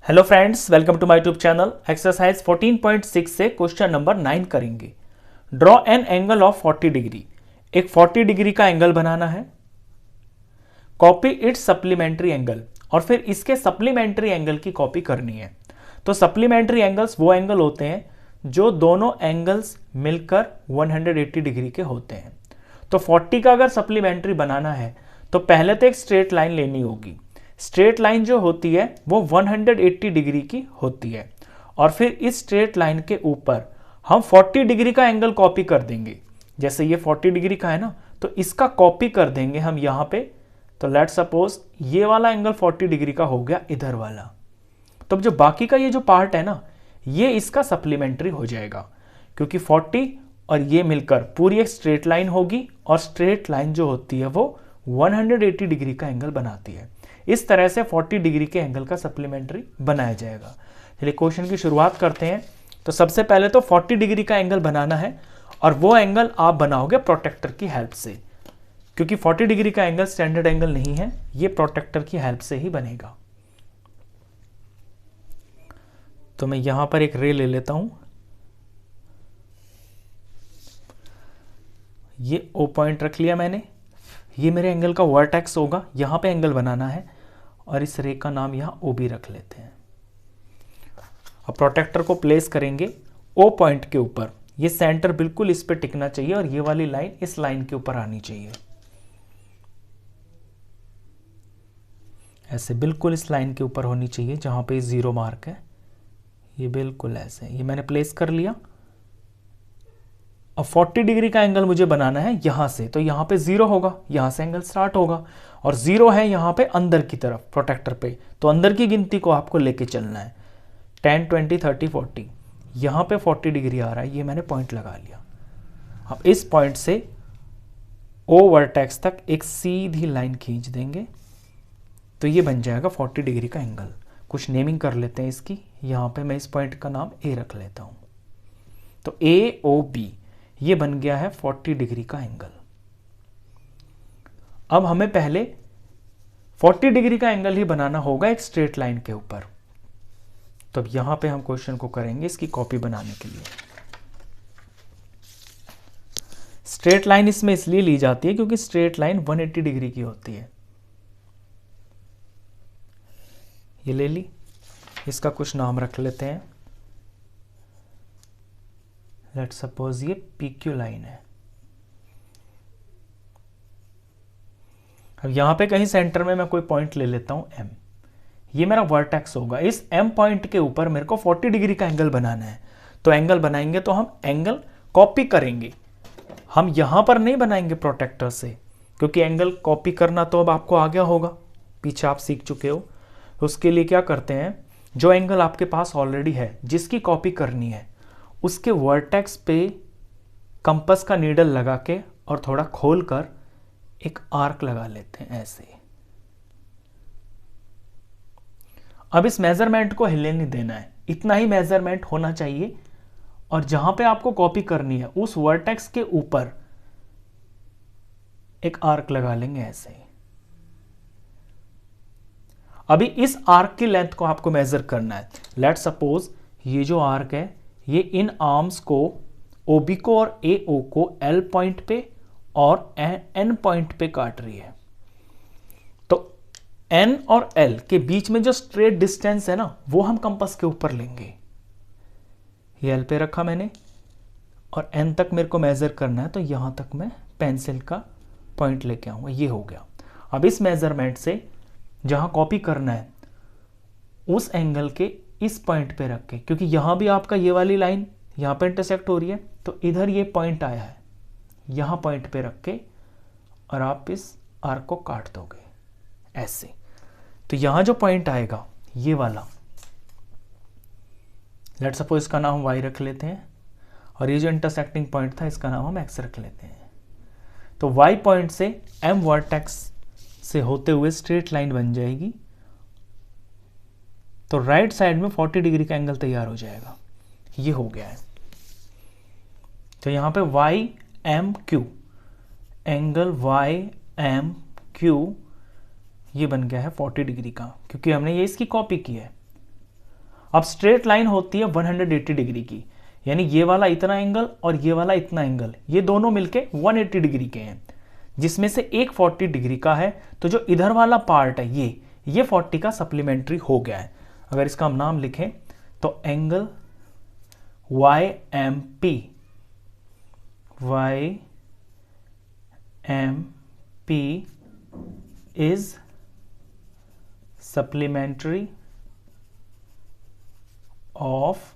Hello friends, welcome to my YouTube channel. Exercise 14.6 से question number 9 करेंगे। Draw an angle of 40 degree. एक 40 degree का angle बनाना है। Copy it's supplementary angle, और फिर इसके सप्लीमेंट्री एंगल की कॉपी करनी है। तो सप्लीमेंट्री एंगल्स वो एंगल होते हैं जो दोनों एंगल्स मिलकर 180 डिग्री के होते हैं। तो 40 का अगर सप्लीमेंट्री बनाना है तो पहले तो एक स्ट्रेट लाइन लेनी होगी। स्ट्रेट लाइन जो होती है वो 180 डिग्री की होती है, और फिर इस स्ट्रेट लाइन के ऊपर हम 40 डिग्री का एंगल कॉपी कर देंगे। जैसे ये 40 डिग्री का है ना, तो इसका कॉपी कर देंगे हम यहाँ पे। तो लेट सपोज ये वाला एंगल 40 डिग्री का हो गया इधर वाला। तो अब जो बाकी का ये जो पार्ट है ना, ये इसका सप्लीमेंट्री हो जाएगा, क्योंकि 40 और ये मिलकर पूरी एक स्ट्रेट लाइन होगी, और स्ट्रेट लाइन जो होती है वो 180 डिग्री का एंगल बनाती है। इस तरह से 40 डिग्री के एंगल का सप्लीमेंट्री बनाया जाएगा। चलिए क्वेश्चन की शुरुआत करते हैं। तो सबसे पहले तो 40 डिग्री का एंगल बनाना है, और वो एंगल आप बनाओगे प्रोटेक्टर की हेल्प से, क्योंकि 40 डिग्री का एंगल स्टैंडर्ड एंगल नहीं है, ये प्रोटेक्टर की हेल्प से ही बनेगा। तो मैं यहां पर एक रे ले लेता हूं। ये ओ पॉइंट रख लिया मैंने। ये मेरे एंगल का वर्टेक्स होगा, यहां पे एंगल बनाना है, और इस रे का नाम यहां ओ बी रख लेते हैं। अब प्रोटेक्टर को प्लेस करेंगे ओ पॉइंट के ऊपर। ये सेंटर बिल्कुल इस पे टिकना चाहिए, और ये वाली लाइन इस लाइन के ऊपर आनी चाहिए। ऐसे बिल्कुल इस लाइन के ऊपर होनी चाहिए जहां पे जीरो मार्क है। ये बिल्कुल ऐसे, ये मैंने प्लेस कर लिया। अब 40 डिग्री का एंगल मुझे बनाना है यहां से, तो यहां पे जीरो होगा, यहां से एंगल स्टार्ट होगा, और जीरो है यहां पे अंदर की तरफ प्रोटेक्टर पे। तो अंदर की गिनती को आपको लेके चलना है। 10, 20, 30, 40। यहां पे 40 डिग्री आ रहा है, ये मैंने पॉइंट लगा लिया। अब इस पॉइंट से ओ वर्टेक्स तक एक सीधी लाइन खींच देंगे, तो ये बन जाएगा 40 डिग्री का एंगल। कुछ नेमिंग कर लेते हैं इसकी। यहां पे मैं इस पॉइंट का नाम ए रख लेता हूं। तो ए ओ बी, ये बन गया है 40 डिग्री का एंगल। अब हमें पहले 40 डिग्री का एंगल ही बनाना होगा एक स्ट्रेट लाइन के ऊपर। तो अब यहां पे हम क्वेश्चन को करेंगे इसकी कॉपी बनाने के लिए। स्ट्रेट लाइन इसमें इसलिए ली जाती है क्योंकि स्ट्रेट लाइन 180 डिग्री की होती है। ये ले ली, इसका कुछ नाम रख लेते हैं। लेट सपोज ये PQ लाइन है। अब यहां पे कहीं सेंटर में मैं कोई पॉइंट ले लेता हूं M। ये मेरा वर्टेक्स होगा। इस M पॉइंट के ऊपर मेरे को 40 डिग्री का एंगल बनाना है। तो एंगल बनाएंगे तो हम एंगल कॉपी करेंगे। हम यहां पर नहीं बनाएंगे प्रोटेक्टर से, क्योंकि एंगल कॉपी करना तो अब आपको आ गया होगा, पीछे आप सीख चुके हो। उसके लिए क्या करते हैं, जो एंगल आपके पास ऑलरेडी है जिसकी कॉपी करनी है, उसके वर्टेक्स पे कंपास का नीडल लगा के और थोड़ा खोल कर एक आर्क लगा लेते हैं ऐसे। अब इस मेजरमेंट को हिलने नहीं देना है, इतना ही मेजरमेंट होना चाहिए, और जहां पे आपको कॉपी करनी है उस वर्टेक्स के ऊपर एक आर्क लगा लेंगे ऐसे। अभी इस आर्क की लेंथ को आपको मेजर करना है। लेट सपोज ये जो आर्क है ये इन आर्म्स को, OB को और AO को L पॉइंट पे और N पॉइंट पे काट रही है। तो N और L के बीच में जो स्ट्रेट डिस्टेंस है ना, वो हम कंपास के ऊपर लेंगे। ये L पे रखा मैंने, और N तक मेरे को मेजर करना है, तो यहां तक मैं पेंसिल का पॉइंट लेके आऊंगा। ये हो गया। अब इस मेजरमेंट से जहां कॉपी करना है उस एंगल के इस पॉइंट पे रख के, क्योंकि यहां भी आपका ये वाली लाइन यहां पे इंटरसेक्ट हो रही है, तो इधर ये पॉइंट आया है, यहां पॉइंट पे रख के और आप इस आर्क को काट दोगे ऐसे। तो यहां जो पॉइंट आएगा ये वाला, लेट सपोज इसका नाम हम Y रख लेते हैं, और ये जो इंटरसेक्टिंग पॉइंट था इसका नाम हम X रख लेते हैं। तो Y पॉइंट से M वर्टेक्स से होते हुए स्ट्रेट लाइन बन जाएगी। तो राइट साइड में 40 डिग्री का एंगल तैयार हो जाएगा। ये हो गया है। तो यहां पे YMQ, एंगल YMQ ये बन गया है 40 डिग्री का, क्योंकि हमने ये इसकी कॉपी की है। अब स्ट्रेट लाइन होती है 180 डिग्री की, यानी ये वाला इतना एंगल और ये वाला इतना एंगल, ये दोनों मिलके 180 डिग्री के हैं, जिसमें से एक 40 डिग्री का है। तो जो इधर वाला पार्ट है ये 40 का सप्लीमेंट्री हो गया है। अगर इसका हम नाम लिखें तो angle YMP is supplementary of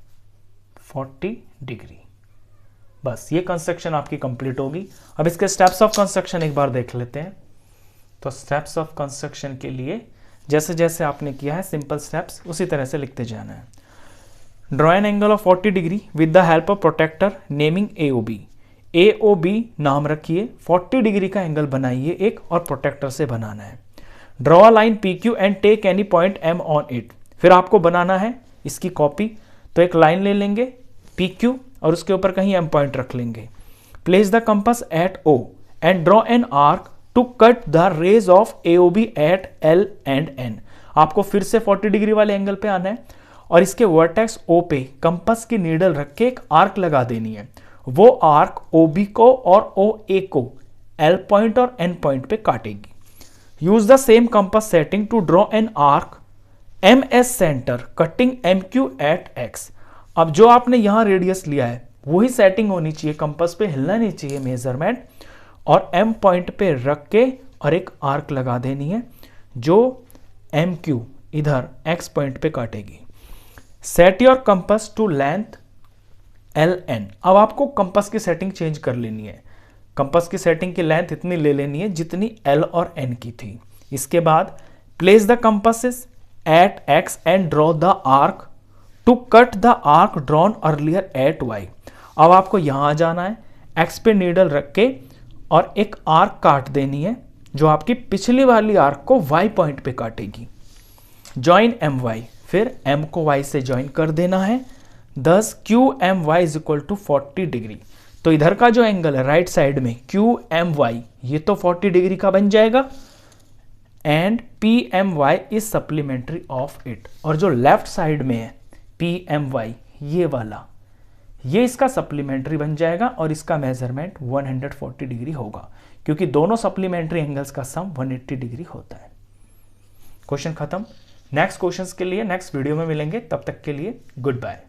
40 degree. बस ये कंस्ट्रक्शन आपकी कंप्लीट होगी। अब इसके स्टेप्स ऑफ कंस्ट्रक्शन एक बार देख लेते हैं। तो स्टेप्स ऑफ कंस्ट्रक्शन के लिए जैसे जैसे आपने किया है सिंपल स्टेप्स उसी तरह से लिखते जाना है। Draw an angle of 40 degree with the help of protractor naming AOB। AOB नाम रखिए, 40 डिग्री का एंगल बनाइए एक और प्रोटेक्टर से बनाना है। Draw a line PQ and take any point M on it. फिर आपको बनाना है इसकी कॉपी, तो एक लाइन ले लेंगे PQ और उसके ऊपर कहीं M पॉइंट रख लेंगे। Place the compass at O and draw an arc to cut the rays of AOB at L and N। आपको फिर से 40 डिग्री वाले एंगल पे आना है और इसके वर्टेक्स O पे कंपास की नीडल रख के एक आर्क लगा देनी है। वो आर्क OB को और OA को L पॉइंट और N पॉइंट पे काटेगी। Use the same compass setting to draw an arc MS centre cutting MQ at X। अब जो आपने यहां रेडियस लिया है वही सेटिंग होनी चाहिए, कंपास पे हिलना नहीं चाहिए मेजरमेंट, और M पॉइंट पे रख के और एक आर्क लगा देनी है जो MQ इधर X पॉइंट पे काटेगी। Set your compass to length LN। अब आपको कंपास की सेटिंग चेंज कर लेनी है। कंपास की सेटिंग की लेंथ इतनी ले लेनी है जितनी L और N की थी। इसके बाद place the compasses at X and draw the arc to cut the arc drawn earlier at Y। अब आपको यहां आ जाना है, X पे नीडल रख के और एक आर्क काट देनी है जो आपकी पिछली वाली आर्क को Y पॉइंट पे काटेगी। ज्वाइन MY, फिर M को Y से ज्वाइन कर देना है। thus QMY is equal to 40 degree. तो इधर का जो एंगल है राइट साइड में QMY ये तो 40 डिग्री का बन जाएगा and PMY is supplementary of it. और जो लेफ्ट साइड में है PMY ये वाला, ये इसका सप्लीमेंट्री बन जाएगा और इसका मेजरमेंट 140 डिग्री होगा क्योंकि दोनों सप्लीमेंट्री एंगल्स का सम 180 डिग्री होता है। क्वेश्चन खत्म। नेक्स्ट क्वेश्चंस के लिए नेक्स्ट वीडियो में मिलेंगे, तब तक के लिए गुड बाय।